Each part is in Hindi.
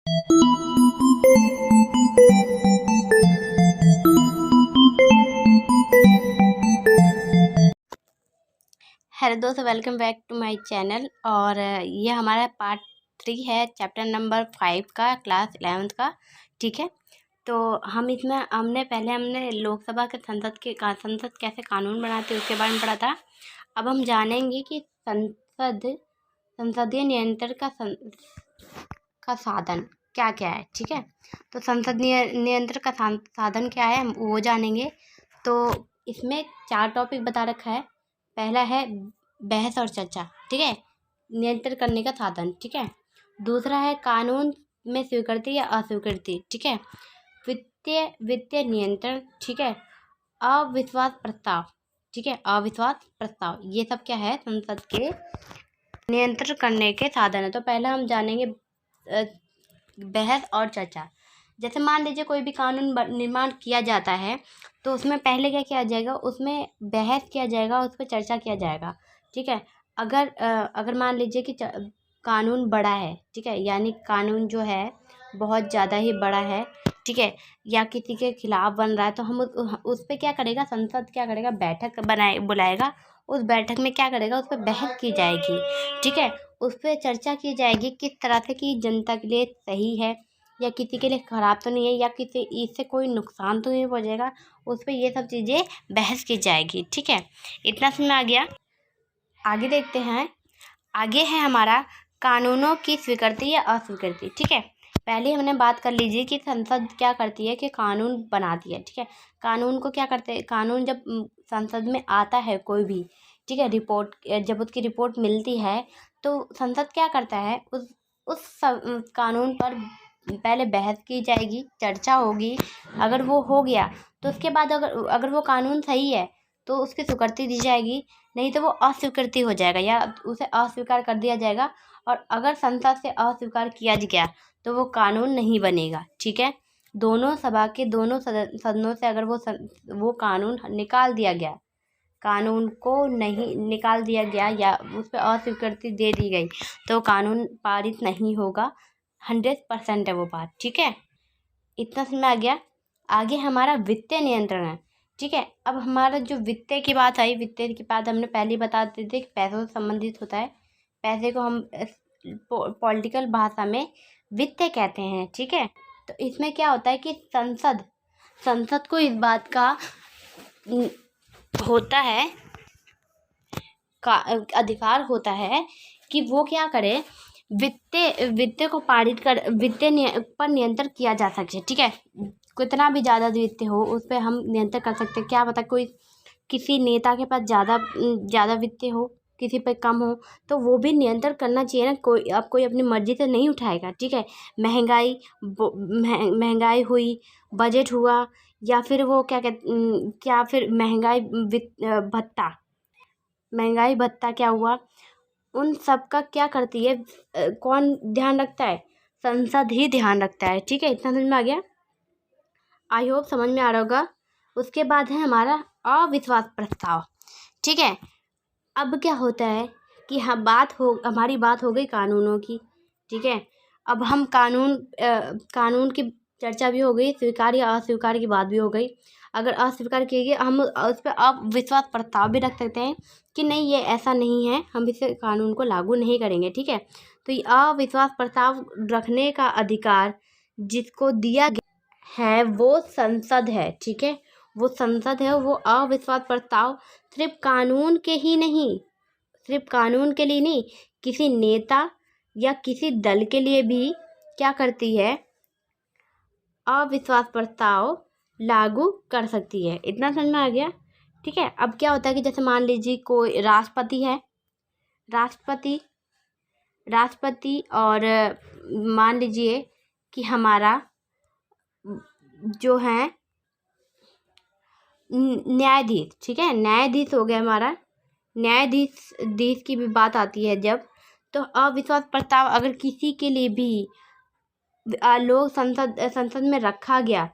हेलो दोस्तों, welcome back to my channel. और ये हमारा पार्ट 3 है, चैप्टर नंबर 5 का, क्लास 11th का। ठीक है, तो हम इसमें हमने लोकसभा के संसद कैसे कानून बनाते हैं उसके बारे में पढ़ा था। अब हम जानेंगे कि संसदीय नियंत्रण का साधन क्या क्या है। ठीक है, तो संसदीय नियंत्रण का साधन क्या है हम वो जानेंगे। तो इसमें 4 टॉपिक बता रखा है। पहला है बहस और चर्चा, ठीक है, नियंत्रण करने का साधन। ठीक है, दूसरा है कानून में स्वीकृति या अस्वीकृति। ठीक है, वित्तीय नियंत्रण। ठीक है, अविश्वास प्रस्ताव। ठीक है, अविश्वास प्रस्ताव, ये सब क्या है, संसद के नियंत्रण करने के साधन है। तो पहला हम जानेंगे बहस और चर्चा। जैसे मान लीजिए कोई भी कानून निर्माण किया जाता है तो उसमें पहले क्या किया जाएगा, उसमें बहस किया जाएगा, उस पर चर्चा किया जाएगा। ठीक है, अगर मान लीजिए कि कानून बड़ा है, ठीक है, यानी कानून जो है बहुत ज़्यादा ही बड़ा है, ठीक है, या किसी के खिलाफ बन रहा है, तो हम उस पर क्या करेगा, संसद क्या करेगा, बैठक बुलाएगा। उस बैठक में क्या करेगा, उस पर बहस की जाएगी। ठीक है, उस पर चर्चा की जाएगी किस तरह से कि जनता के लिए सही है या किसी के लिए ख़राब तो नहीं है, या किसी इससे कोई नुकसान तो नहीं पहुँचेगा, उस पर ये सब चीज़ें बहस की जाएगी। ठीक है, इतना समझ में आ गया। आगे देखते हैं। आगे है हमारा कानूनों की स्वीकृति या अस्वीकृति। ठीक है, पहले हमने बात कर लीजिए कि संसद क्या करती है कि कानून बनाती है। ठीक है, कानून को क्या करते हैं, कानून जब संसद में आता है कोई भी, ठीक है, रिपोर्ट जब उसकी रिपोर्ट मिलती है तो संसद क्या करता है, उस कानून पर पहले बहस की जाएगी, चर्चा होगी। अगर वो हो गया तो उसके बाद अगर वो कानून सही है तो उसकी स्वीकृति दी जाएगी, नहीं तो वो अस्वीकृति हो जाएगा या उसे अस्वीकार कर दिया जाएगा। और अगर संसद से अस्वीकार किया गया तो वो कानून नहीं बनेगा। ठीक है, दोनों सभा के दोनों सदनों से अगर वो कानून निकाल दिया गया, कानून को नहीं निकाल दिया गया या उस पर अस्वीकृति दे दी गई तो कानून पारित नहीं होगा। 100% है वो बात। ठीक है, इतना समझ में आ गया। आगे हमारा वित्तीय नियंत्रण है। ठीक है, अब हमारा जो वित्तीय की बात आई, वित्तीय की बात हमने पहले ही बता दी थी कि पैसों से संबंधित होता है। पैसे को हम पॉलिटिकल भाषा में वित्तीय कहते हैं। ठीक है, तो इसमें क्या होता है कि संसद को इस बात का होता है का अधिकार होता है कि वो क्या करे, वित्तीय को पारित कर वित्तीय पर नियंत्रण किया जा सके। ठीक है, कितना भी ज़्यादा वित्तीय हो उस पर हम नियंत्रण कर सकते हैं। क्या पता कोई किसी नेता के पास ज़्यादा वित्तीय हो, किसी पे कम हो, तो वो भी नियंत्रण करना चाहिए ना। कोई अपनी मर्जी से नहीं उठाएगा। ठीक है, महंगाई हुई, बजट हुआ, या फिर वो क्या फिर महंगाई भत्ता क्या हुआ, उन सब का क्या करती है, कौन ध्यान रखता है, संसद ही ध्यान रखता है। ठीक है, इतना समझ में आ गया, आई होप समझ में आ रहा होगा। उसके बाद है हमारा अविश्वास प्रस्ताव। ठीक है, अब क्या होता है कि हमारी बात हो गई कानूनों की। ठीक है, अब हम कानून की चर्चा भी हो गई, स्वीकार या अस्वीकार की बात भी हो गई। अगर अस्वीकार किए गए हम उस पर अविश्वास प्रस्ताव भी रख सकते हैं कि नहीं, ये ऐसा नहीं है, हम इस कानून को लागू नहीं करेंगे। ठीक है, तो ये अविश्वास प्रस्ताव रखने का अधिकार जिसको दिया गया है वो संसद है। ठीक है, वो संसद है। वो अविश्वास प्रस्ताव सिर्फ कानून के लिए नहीं, किसी नेता या किसी दल के लिए भी क्या करती है, अविश्वास प्रस्ताव लागू कर सकती है। इतना समझ में आ गया। ठीक है, अब क्या होता है कि जैसे मान लीजिए कोई राष्ट्रपति है, राष्ट्रपति और मान लीजिए कि हमारा जो है न्यायाधीश। ठीक है, न्यायाधीश हो गया हमारा, न्यायाधीश की भी बात आती है जब, तो अविश्वास प्रस्ताव अगर किसी के लिए भी लोग संसद में रखा गया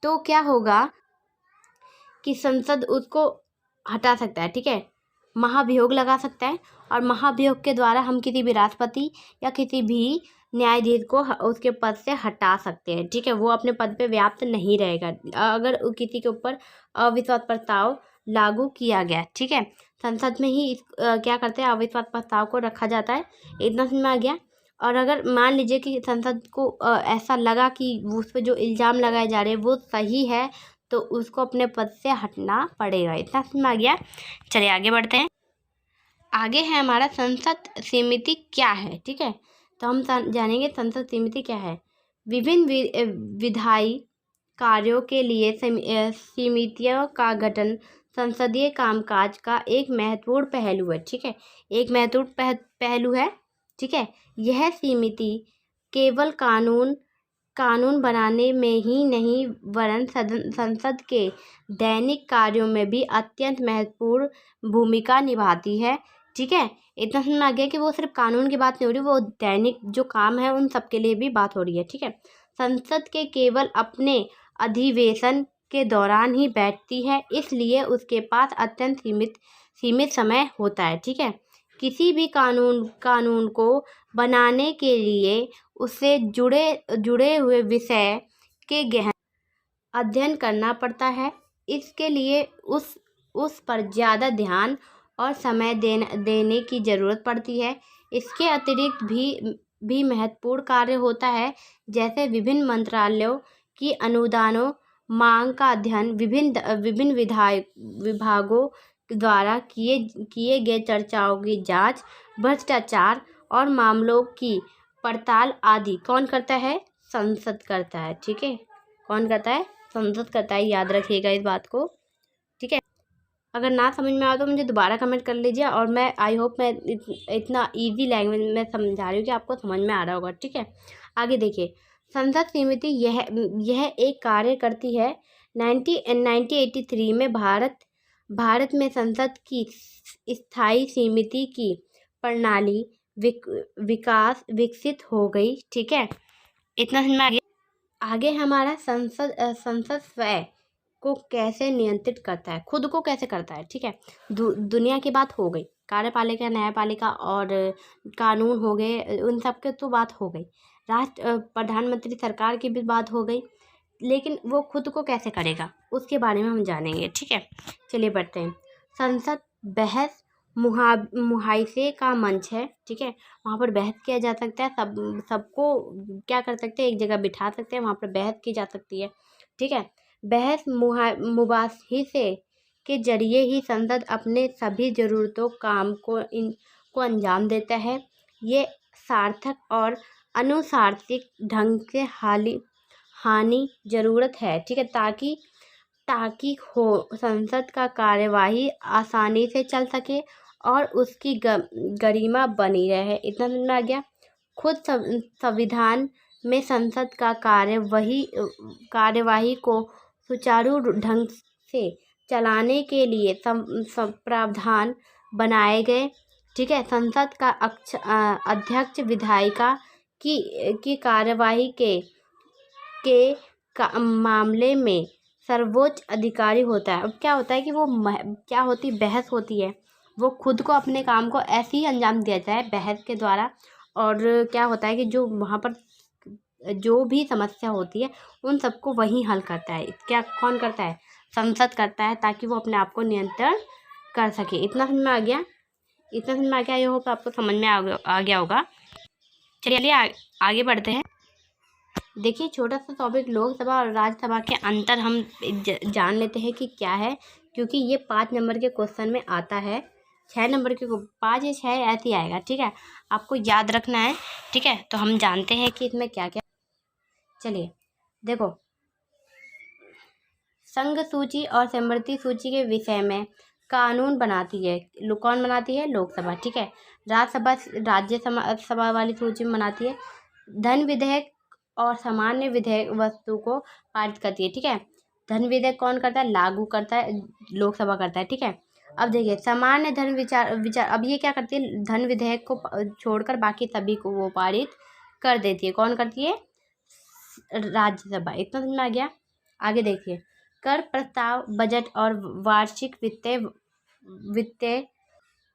तो क्या होगा कि संसद उसको हटा सकता है। ठीक है, महाभियोग लगा सकता है, और महाभियोग के द्वारा हम किसी भी राष्ट्रपति या किसी भी न्यायाधीश को उसके पद से हटा सकते हैं, ठीक है। वो अपने पद पे व्याप्त नहीं रहेगा अगर किसी के ऊपर अविश्वास प्रस्ताव लागू किया गया, ठीक है। संसद में ही क्या करते हैं, अविश्वास प्रस्ताव को रखा जाता है। इतना समझ में आ गया। और अगर मान लीजिए कि संसद को ऐसा लगा कि उस पर जो इल्ज़ाम लगाए जा रहे हैं वो सही है, तो उसको अपने पद से हटना पड़ेगा। इतना समझ में आ गया। चलिए आगे बढ़ते हैं। आगे है हमारा संसद समिति क्या है, ठीक है। तो हम जानेंगे संसद समिति क्या है। विभिन्न विधायी कार्यों के लिए समितियों का गठन संसदीय कामकाज का एक महत्वपूर्ण पहलू है, ठीक है। एक महत्वपूर्ण पहलू है, ठीक है। यह समिति केवल कानून बनाने में ही नहीं वरन संसद के दैनिक कार्यों में भी अत्यंत महत्वपूर्ण भूमिका निभाती है, ठीक है। इतना समझ में आ गया कि वो सिर्फ कानून की बात नहीं हो रही, वो दैनिक जो काम है उन सब के लिए भी बात हो रही है, ठीक है। संसद के केवल अपने अधिवेशन के दौरान ही बैठती है, इसलिए उसके पास अत्यंत सीमित समय होता है, ठीक है। किसी भी कानून को बनाने के लिए उससे जुड़े हुए विषय के गहन अध्ययन करना पड़ता है। इसके लिए उस पर ज़्यादा ध्यान और समय देने की ज़रूरत पड़ती है। इसके अतिरिक्त भी महत्वपूर्ण कार्य होता है, जैसे विभिन्न मंत्रालयों की अनुदानों मांग का अध्ययन, विभिन्न विभागों द्वारा किए गए चर्चाओं की जांच, भ्रष्टाचार और मामलों की पड़ताल आदि कौन करता है, संसद करता है, ठीक है। कौन करता है, संसद करता है। याद रखिएगा इस बात को, ठीक है। अगर ना समझ में आए तो मुझे दोबारा कमेंट कर लीजिए। और मैं आई होप मैं इतना इजी लैंग्वेज में समझा रही हूँ कि आपको समझ में आ रहा होगा, ठीक है। आगे देखिए, संसद समिति यह एक कार्य करती है। 1983 में भारत में संसद की स्थायी समिति की प्रणाली विकसित हो गई, ठीक है। इतना समझ में आ गया। आगे हमारा संसद स्वयं को कैसे नियंत्रित करता है, खुद को कैसे करता है, ठीक है। दुनिया की बात हो गई, कार्यपालिका, न्यायपालिका और कानून हो गए, उन सब के तो बात हो गई। प्रधानमंत्री सरकार की भी बात हो गई, लेकिन वो खुद को कैसे करेगा उसके बारे में हम जानेंगे, ठीक है। चलिए बढ़ते हैं। संसद बहस मुहाइसे का मंच है, ठीक है। वहाँ पर बहस किया जा सकता है, सबको क्या कर सकते हैं, एक जगह बिठा सकते हैं, वहाँ पर बहस की जा सकती है, ठीक है। बहस मुबाहिसे के जरिए ही संसद अपने सभी ज़रूरतों काम को अंजाम देता है। ये सार्थक और अनुशासित ढंग से हानि ज़रूरत है, ठीक है, ताकि संसद का कार्यवाही आसानी से चल सके और उसकी गरिमा बनी रहे। इतना समझ में आ गया। खुद संविधान में संसद का कार्यवाही को सुचारू ढंग से चलाने के लिए सब प्रावधान बनाए गए, ठीक है। संसद का अध्यक्ष विधायिका की कार्यवाही के मामले में सर्वोच्च अधिकारी होता है। अब क्या होता है कि वो क्या होती बहस होती है, वो खुद को अपने काम को ऐसे ही अंजाम दिया जाए बहस के द्वारा। और क्या होता है कि जो वहाँ पर जो भी समस्या होती है उन सबको वही हल करता है। क्या कौन करता है, संसद करता है, ताकि वो अपने आप को नियंत्रण कर सके। इतना समझ में आ गया। इतना समझ में आ गया, ये होगा आपको समझ में आ गया होगा। चलिए आगे बढ़ते हैं। देखिए, छोटा सा टॉपिक लोकसभा और राज्यसभा के अंतर हम जान लेते हैं कि क्या है, क्योंकि ये 5 नंबर के क्वेश्चन में आता है। 6 नंबर के 5 या 6 ऐसे ही आएगा, ठीक है। आपको याद रखना है, ठीक है। तो हम जानते हैं कि इसमें क्या क्या। चलिए देखो, संघ सूची और समवर्ती सूची के विषय में कानून बनाती है, कौन बनाती है, लोकसभा, ठीक है। राज्यसभा वाली सूची में बनाती है। धन विधेयक और सामान्य विधेयक वस्तु को पारित करती है, ठीक है। धन विधेयक कौन करता है, लागू करता है, लोकसभा करता है, ठीक है। अब देखिए, सामान्य धन विचार अब ये क्या करती है, धन विधेयक को छोड़कर बाकी सभी को वो पारित कर देती है। कौन करती है, राज्यसभा। इतना समझ में आ गया। आगे देखिए, कर प्रस्ताव, बजट और वार्षिक वित्तीय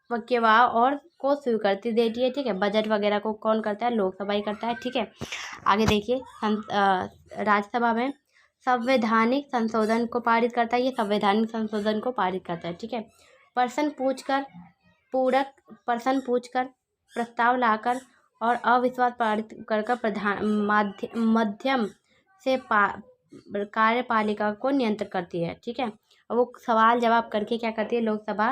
वक्यवा और को स्वीकृति देती है, ठीक है। बजट वगैरह को कौन करता है? लोकसभा ही करता है, ठीक है। आगे देखिए, राज्यसभा में संवैधानिक संशोधन को पारित करता है, ये संवैधानिक संशोधन को पारित करता है, ठीक है। प्रश्न पूछकर प्रस्ताव लाकर और अविश्वास पारित कर मध्यम से कार्यपालिका को नियंत्रित करती है, ठीक है। और वो सवाल जवाब करके क्या करती है? लोकसभा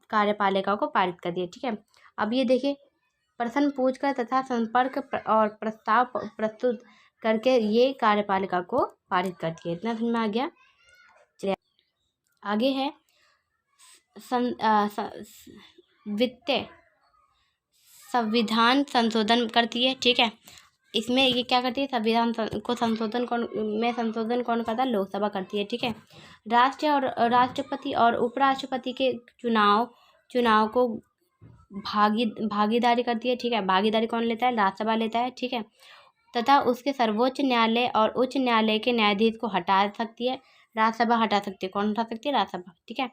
कार्यपालिका को पारित करती है, ठीक है। अब ये देखिए, प्रश्न पूछकर तथा संपर्क और प्रस्ताव प्रस्तुत करके ये कार्यपालिका को पारित करती है। इतना समझ में आ गया? चलिए आगे है वित्तीय संविधान संशोधन करती है, ठीक है। इसमें ये क्या करती है? संविधान को संशोधन कौन करता है? लोकसभा करती है, ठीक है। राष्ट्रपति और उपराष्ट्रपति के चुनाव को भागीदारी करती है, ठीक है। भागीदारी कौन लेता है? राज्यसभा लेता है, ठीक है। तथा उसके सर्वोच्च न्यायालय और उच्च न्यायालय के न्यायाधीश को हटा सकती है, राज्यसभा हटा सकती है। कौन हटा सकती है? राज्यसभा, ठीक है।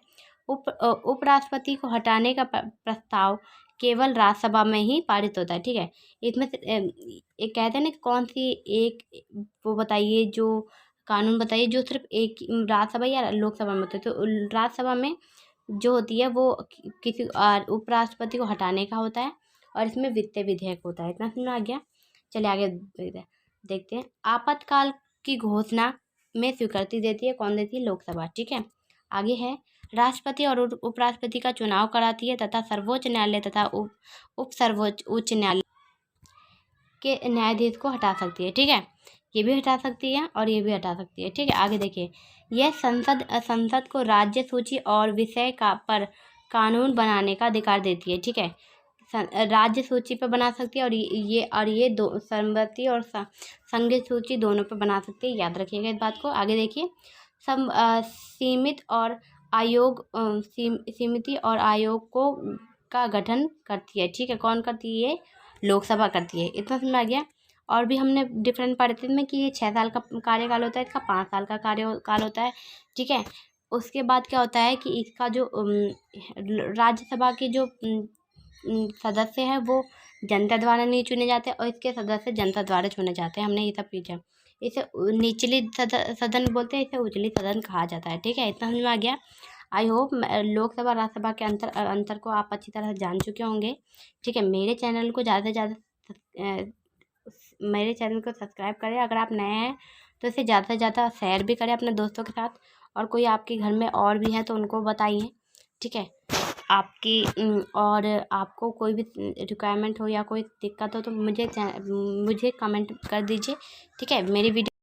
उपराष्ट्रपति को हटाने का प्रस्ताव केवल राज्यसभा में ही पारित होता है, ठीक है। इसमें एक कहते हैं ना, कौन सी एक वो बताइए, जो कानून बताइए जो सिर्फ एक राज्यसभा या लोकसभा में होता है। तो राज्यसभा में जो होती है वो किसी उपराष्ट्रपति को हटाने का होता है, और इसमें वित्तीय विधेयक होता है। इतना समझ आ गया? चलिए आगे देखते हैं। आपातकाल की घोषणा में स्वीकृति देती है, कौन देती है? लोकसभा, ठीक है। आगे है, राष्ट्रपति और उपराष्ट्रपति का चुनाव कराती है तथा सर्वोच्च न्यायालय तथा उच्च न्यायालय के न्यायाधीश को हटा सकती है, ठीक है। ये भी हटा सकती है और ये भी हटा सकती है, ठीक है। आगे देखिए, यह संसद को राज्य सूची और विषय पर कानून बनाने का अधिकार देती है, ठीक है। राज्य सूची पर बना सकती है, और ये दो संमति और संघीय सूची दोनों पर बना सकती है। याद रखिएगा इस बात को। आगे देखिए, समिति और आयोग को का गठन करती है, ठीक है। कौन करती है? लोकसभा करती है। इतना समझ आ गया? और भी हमने डिफरेंट पढ़े थे में कि ये 6 साल का कार्यकाल होता है, इसका 5 साल का कार्यकाल होता है, ठीक है। उसके बाद क्या होता है कि इसका जो राज्यसभा के जो सदस्य हैं वो जनता द्वारा नहीं चुने जाते, और इसके सदस्य जनता द्वारा चुने जाते हैं। हमने ये सब पीछा। इसे निचली सदन बोलते हैं, इसे उचली सदन कहा जाता है, ठीक है। इतना समझ में आ गया? आई होप लोकसभा राज्यसभा के अंतर को आप अच्छी तरह जान चुके होंगे, ठीक है। मेरे चैनल को सब्सक्राइब करें। अगर आप नए हैं तो इसे ज़्यादा से ज़्यादा शेयर भी करें अपने दोस्तों के साथ, और कोई आपके घर में और भी हैं तो उनको बताइए, ठीक है। और आपको कोई भी रिक्वायरमेंट हो या कोई दिक्कत हो तो मुझे कमेंट कर दीजिए, ठीक है। मेरी वीडियो